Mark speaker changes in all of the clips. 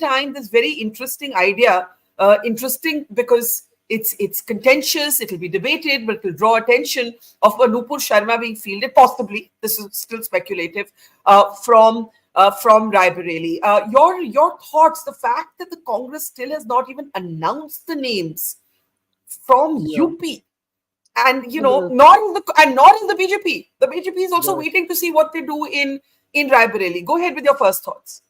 Speaker 1: time, this very interesting idea, interesting because it's contentious, it'll be debated, but it'll draw attention of a Nupur Sharma being fielded, possibly, this is still speculative, from Raebareli. Your thoughts, the fact that the Congress still has not even announced the names from
Speaker 2: Yeah.
Speaker 1: UP, and
Speaker 2: No,
Speaker 1: not in the BJP. The BJP is also
Speaker 2: right.
Speaker 1: waiting to see what they do in Raebareli. Go ahead with your first thoughts.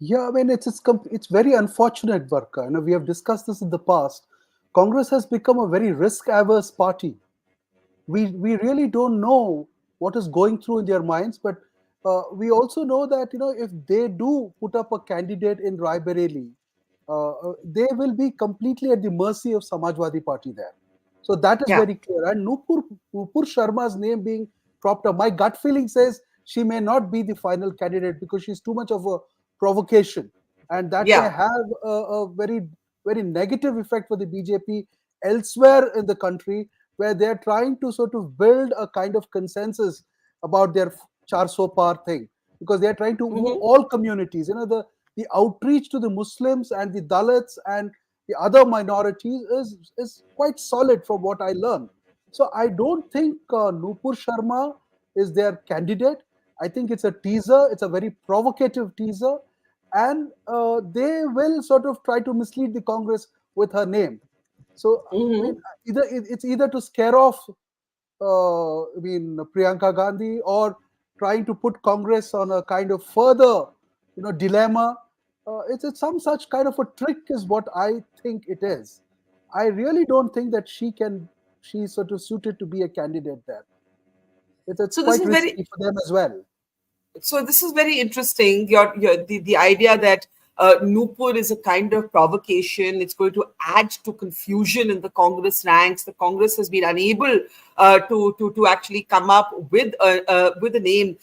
Speaker 2: Yeah, I mean, it's very unfortunate, Barka. We have discussed this in the past. Congress has become a very risk-averse party. We really don't know what is going through in their minds, but we also know that if they do put up a candidate in Raebareli, they will be completely at the mercy of Samajwadi Party there. So that is
Speaker 1: Yeah,
Speaker 2: very clear. And Nupur Sharma's name being propped up, my gut feeling says she may not be the final candidate because she's too much of a provocation, and that may
Speaker 1: yeah.
Speaker 2: have a very negative effect for the BJP elsewhere in the country, where they're trying to sort of build a kind of consensus about their Char So Par thing, because they're trying to woo
Speaker 1: Hmm.
Speaker 2: all communities. The outreach to the Muslims and the Dalits and the other minorities is quite solid from what I learned. So I don't think Nupur Sharma is their candidate. I think it's a teaser. It's a very provocative teaser, and they will sort of try to mislead the Congress with her name. So I
Speaker 1: Hmm.
Speaker 2: mean, it's either to scare off, Priyanka Gandhi, or trying to put Congress on a kind of further, dilemma. It's some such kind of a trick, is what I think it is. I really don't think that she's sort of suited to be a candidate there. It's
Speaker 1: So this
Speaker 2: quite
Speaker 1: is very
Speaker 2: risky for them as well.
Speaker 1: so this is very interesting. The idea that Nupur is a kind of provocation. It's going to add to confusion in the Congress ranks. The Congress has been unable to actually come up with a name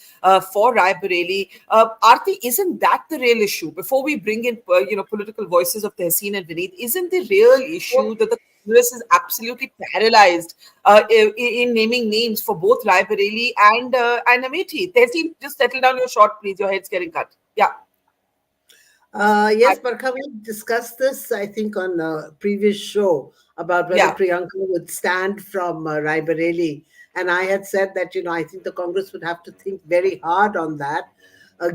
Speaker 1: for Raebareli. Aarti, isn't that the real issue? Before we bring in political voices of Tehseen and Vineet, isn't the real issue that the Congress is absolutely paralyzed in naming names for both Raebareli and Amethi? Tehseen, just settle down your shot, please. Your head's getting cut. Yeah. I,
Speaker 3: Yes, Barkha, we discussed this, I think, on a previous show about whether
Speaker 1: yeah.
Speaker 3: Priyanka would stand from Raebareli. And I had said that, I think the Congress would have to think very hard on that,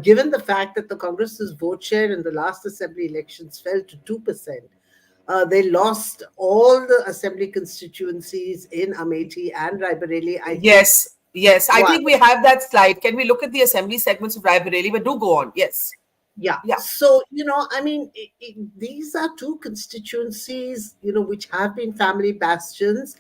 Speaker 3: given the fact that the Congress's vote share in the last assembly elections fell to 2%. They lost all the assembly constituencies in Amethi and Raebareli. I think,
Speaker 1: Yes. Yes. I
Speaker 3: what?
Speaker 1: think we have that slide. Can we look at the assembly segments of Raebareli? But do go on. Yes.
Speaker 3: Yeah.
Speaker 1: Yeah.
Speaker 3: So, I mean, these are two constituencies, which have been family bastions.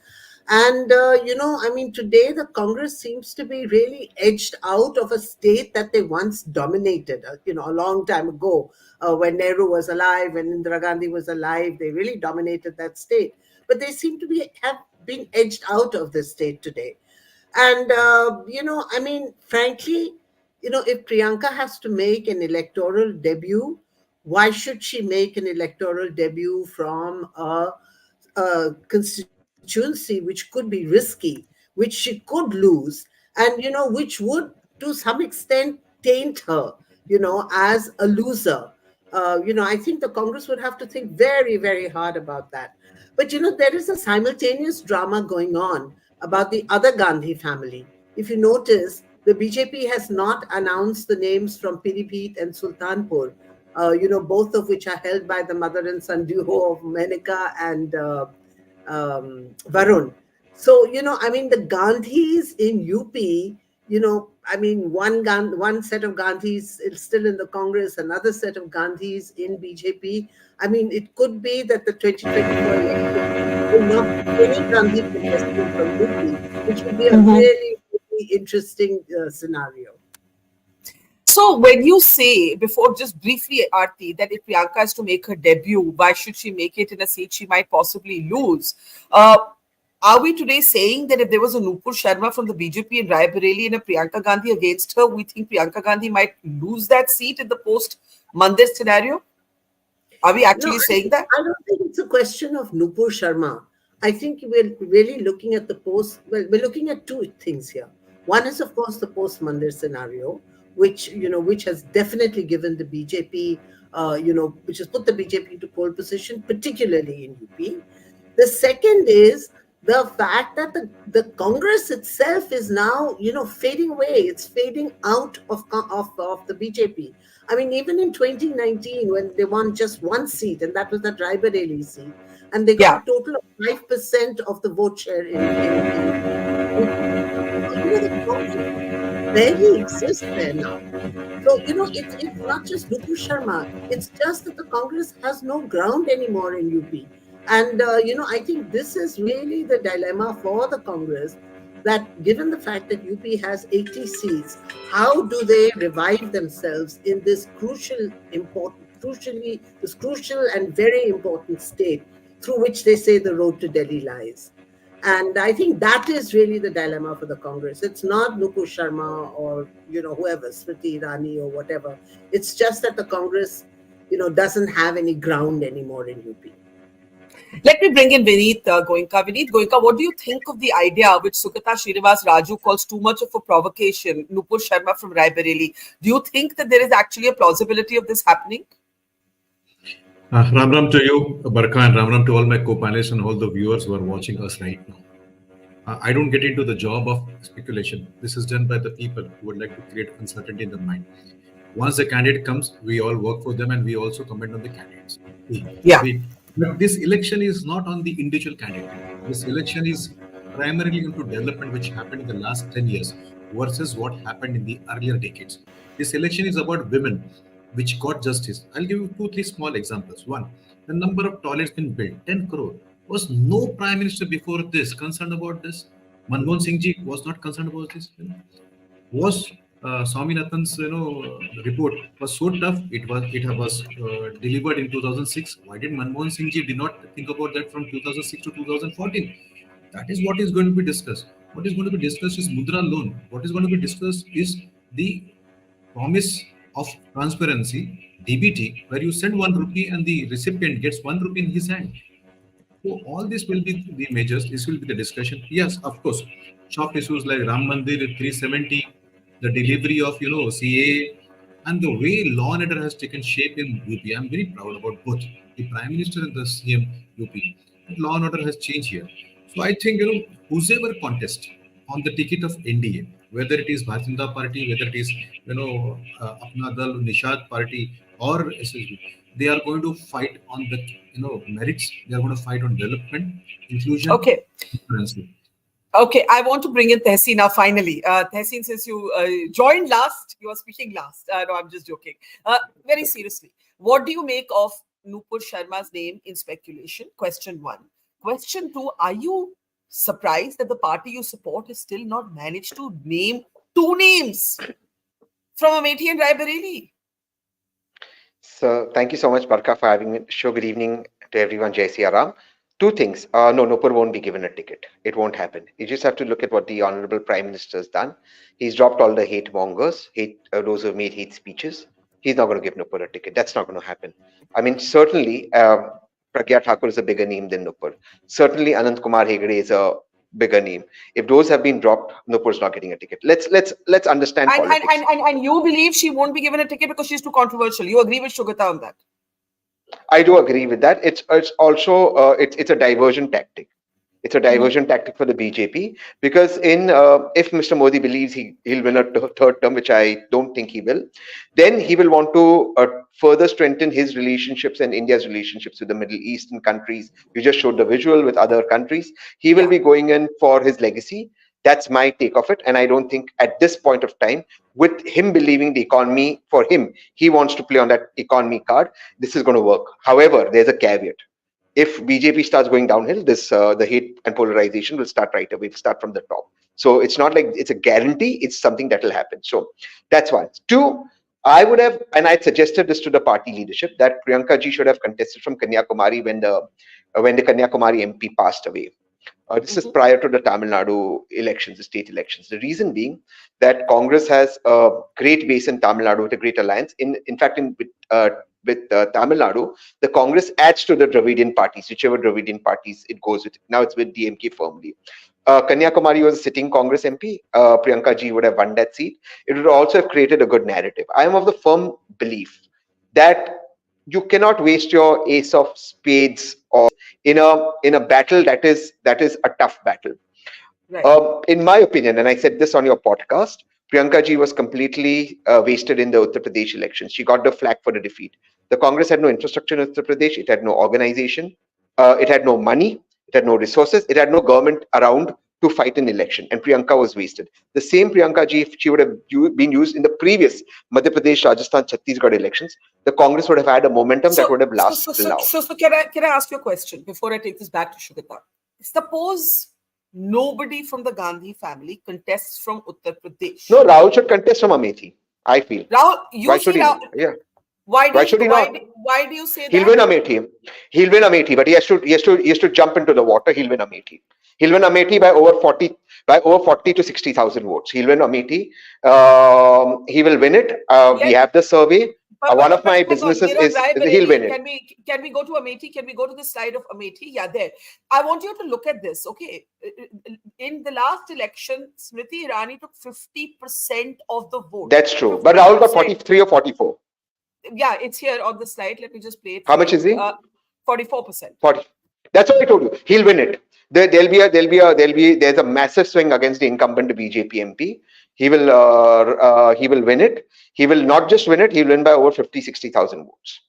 Speaker 3: And, I mean, today the Congress seems to be really edged out of a state that they once dominated, a long time ago, when Nehru was alive, when Indira Gandhi was alive. They really dominated that state. But they seem to have been edged out of the state today. And, I mean, frankly, if Priyanka has to make an electoral debut, why should she make an electoral debut from a constituency which could be risky, which she could lose, and, which would to some extent taint her, as a loser? I think the Congress would have to think very, very hard about that. But, there is a simultaneous drama going on about the other Gandhi family. If you notice, the BJP has not announced the names from Piripit and Sultanpur, both of which are held by the mother and son duo of Menika and Varun. So, I mean, the Gandhis in UP, I mean, one set of Gandhis is still in the Congress, another set of Gandhis in BJP. I mean, it could be that the 2024 election will not see any Gandhi contestant from UP, which would be a really, really interesting scenario.
Speaker 1: So when you say, before just briefly, Aarti, that if Priyanka is to make her debut, why should she make it in a seat she might possibly lose? Uh, are we today saying that if there was a Nupur Sharma from the BJP in Raebareli and a Priyanka Gandhi against her, we think Priyanka Gandhi might lose that seat in the post-Mandir scenario? Are we
Speaker 3: No,
Speaker 1: actually saying that?
Speaker 3: I don't think it's a question of Nupur Sharma. I think we're really looking at we're looking at two things here. One is, of course, the post Mandir scenario, which has definitely given the BJP which has put the BJP to pole position, particularly in UP. The second is the fact that the Congress itself is now, fading away. It's fading out of the BJP. I mean, even in 2019, when they won just one seat, and that was the Raebareli seat, and they got
Speaker 1: Yeah.
Speaker 3: a total of 5% of the vote share the Congress barely exists there now. So, it's not just Nupur Sharma. It's just that the Congress has no ground anymore in UP. And, I think this is really the dilemma for the Congress, that given the fact that UP has 80 seats, how do they revive themselves in this crucial and very important state through which they say the road to Delhi lies? And I think that is really the dilemma for the Congress. It's not Nupur Sharma or, whoever, Smriti Irani or whatever. It's just that the Congress, doesn't have any ground anymore in UP.
Speaker 1: Let me bring in Vineet Goenka. Vineet Goenka, what do you think of the idea which Sukata Srinivas Raju calls too much of a provocation, Nupur Sharma from Raebareli? Do you think that there is actually a plausibility of this happening?
Speaker 4: Ram Ram to you, Barka, and Ram Ram to all my co-panelists and all the viewers who are watching us right now. I don't get into the job of speculation. This is done by the people who would like to create uncertainty in the mind. Once the candidate comes, we all work for them and we also comment on the candidates.
Speaker 1: Yeah.
Speaker 4: But this election is not on the individual candidate. This election is primarily into development which happened in the last 10 years versus what happened in the earlier decades. This election is about women which got justice. I'll give you 2-3 small examples. One, the number of toilets been built, 10 crore. Was no prime minister before this concerned about this? Manmohan Singh ji was not concerned about this. Was Swaminathan's report was so tough? It was delivered in 2006. Why did Manmohan Singh ji did not think about that from 2006 to 2014? That is what is going to be discussed. What is going to be discussed is Mudra loan. What is going to be discussed is the promise of transparency, DBT, where you send 1 rupee and the recipient gets 1 rupee in his hand. So all this will be the measures. This will be the discussion. Yes, of course, soft issues like Ram Mandir 370, the delivery of CA, and the way law and order has taken shape in UP. I'm very proud about both the Prime Minister and the CM UP. Law and order has changed here. So I think whosoever contest on the ticket of NDA, whether it is Bharatiya Janata Party, whether it is Apna Dal, Nishad Party, or SSB, they are going to fight on the merits. They are going to fight on development, inclusion, transparency.
Speaker 1: Okay, I want to bring in Tehseen now finally. Tehseen, since you joined last, you are speaking last. No, I'm just joking. Very seriously, what do you make of Nupur Sharma's name in speculation? Question 1. Question 2, are you surprised that the party you support has still not managed to name 2 names from Amethi and Raebareli?
Speaker 5: So thank you so much, Barka, for having me. Good evening to everyone. Jai Siya Ram. 2 things. No, Nupur won't be given a ticket. It won't happen. You just have to look at what the Honorable Prime Minister has done. He's dropped all the hate mongers, those who have made hate speeches. He's not going to give Nupur a ticket. That's not going to happen. I mean, certainly, Pragya Thakur is a bigger name than Nupur. Certainly, Anant Kumar Hegde is a bigger name. If those have been dropped, Nupur is not getting a ticket. Let's understand politics.
Speaker 1: And you believe she won't be given a ticket because she's too controversial. You agree with Sugata on that?
Speaker 5: I do agree with that. It's also it's a diversion tactic. It's a diversion tactic for the BJP because if Mr. Modi believes he'll win a third term, which I don't think he will, then he will want to further strengthen his relationships and India's relationships with the Middle Eastern countries. You just showed the visual with other countries. He will be going in for his legacy. That's my take of it. And I don't think at this point of time, with him believing the economy for him, he wants to play on that economy card, this is going to work. However, there's a caveat. If BJP starts going downhill, the hate and polarization will start right away. It'll start from the top. So it's not like it's a guarantee. It's something that will happen. So that's 1. 2, I would have, and I suggested this to the party leadership, that Priyanka ji should have contested from Kanyakumari when the Kanyakumari MP passed away. This is prior to the Tamil Nadu elections, the state elections. The reason being that Congress has a great base in Tamil Nadu with a great alliance. In fact, with Tamil Nadu, the Congress adds to the Dravidian parties, whichever Dravidian parties it goes with. Now it's with DMK firmly. Kanyakumari was a sitting Congress MP. Priyanka ji would have won that seat. It would also have created a good narrative. I am of the firm belief that you cannot waste your ace of spades or in a battle that is a tough battle.
Speaker 1: Right.
Speaker 5: In my opinion, and I said this on your podcast, Priyanka ji was completely wasted in the Uttar Pradesh elections. She got the flak for the defeat. The Congress had no infrastructure in Uttar Pradesh. It had no organization. It had no money. It had no resources. It had no government around to fight an election. And Priyanka was wasted. The same Priyanka ji, if she would have been used in the previous Madhya Pradesh, Rajasthan, Chhattisgarh elections, the Congress would have had a momentum that would have lasted long.
Speaker 1: So can I ask you a question before I take this back to Shugata? Suppose nobody from the Gandhi family contests from Uttar Pradesh.
Speaker 5: No, Rahul should contest from Amethi, I feel.
Speaker 1: Rahul, you
Speaker 5: Why
Speaker 1: see
Speaker 5: should he
Speaker 1: Rahul,
Speaker 5: not? Yeah.
Speaker 1: why
Speaker 5: should he not?
Speaker 1: Why do you say
Speaker 5: He'll
Speaker 1: that?
Speaker 5: win Amethi. He'll win Amethi, but he has to jump into the water. He'll win Amethi. He'll win Amethi by over 40 to 60,000 votes. He'll win Amethi. He will win it. We have the survey. One of my businesses is he'll win it.
Speaker 1: Can we go to Amethi? Can we go to the slide of Amethi? Yeah, there. I want you to look at this. Okay, in the last election, Smriti Irani took 50% of the vote.
Speaker 5: That's true. But Rahul got 43 or 44.
Speaker 1: Yeah, it's here on the slide. Let me just play it.
Speaker 5: How much is he?
Speaker 1: 44%.
Speaker 5: 40. That's what I told you. He'll win it. There's a massive swing against the incumbent BJP MP. He will win it. He will not just win it. He'll win by over 50, 60,000 votes.